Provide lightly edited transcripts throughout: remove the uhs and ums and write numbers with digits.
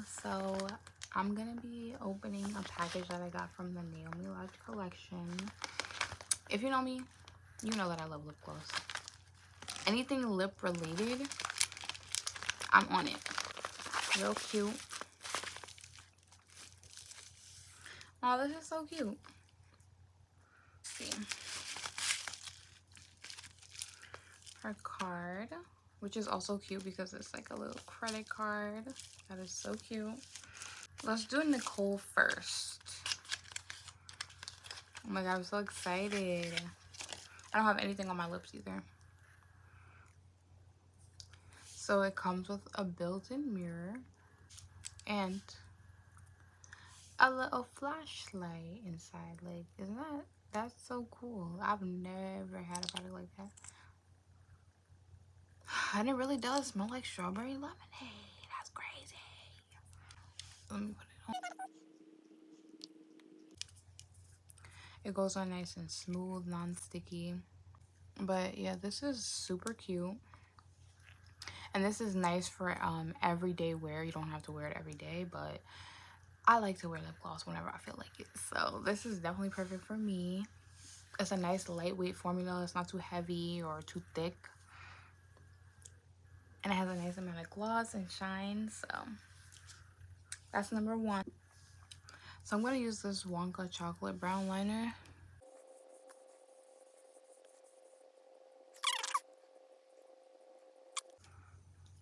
So I'm gonna be opening a package that I got from the Naomi collection. If you know me, you know that I love lip gloss. Anything lip related, I'm on it. Real cute. Oh, this is so cute. Let's see. Her card, which is also cute because it's like a little credit card. That is so cute. Let's do Nicole first. Oh my god, I'm so excited. I don't have anything on my lips either. So it comes with a built-in mirror and a little flashlight inside. Like, isn't that's so cool? I've never had a product like that. And it really does smell like strawberry lemonade. That's crazy. Let me put it on. It goes on nice and smooth, non-sticky. But yeah, this is super cute. And this is nice for everyday wear. You don't have to wear it every day, but I like to wear lip gloss whenever I feel like it. So this is definitely perfect for me. It's a nice lightweight formula. It's not too heavy or too thick. And it has a nice amount of gloss and shine. So that's number one. So I'm going to use this Wonka chocolate brown liner.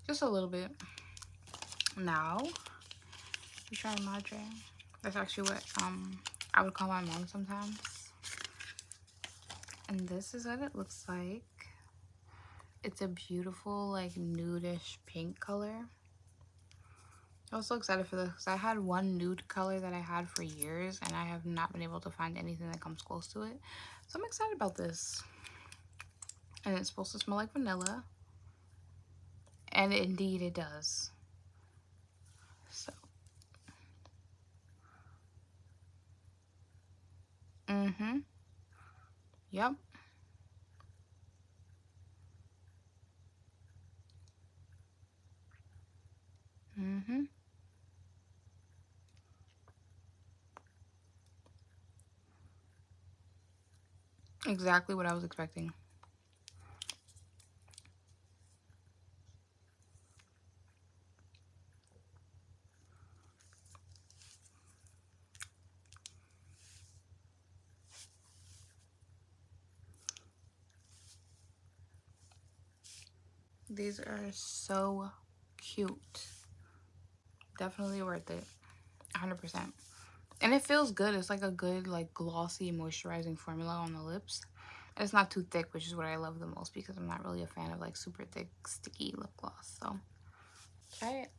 Just a little bit. Now, we try Madre. That's actually what I would call my mom sometimes. And this is what it looks like. It's a beautiful, like, nudish pink color. I was so excited for this because I had one nude color that I had for years and I have not been able to find anything that comes close to it. So I'm excited about this. And it's supposed to smell like vanilla. And indeed it does. So. Yep. Exactly what I was expecting. These are so cute. Definitely worth it. 100%. And it feels good. It's like a good, like, glossy moisturizing formula on the lips. And it's not too thick, which is what I love the most because I'm not really a fan of like super thick sticky lip gloss. So try it.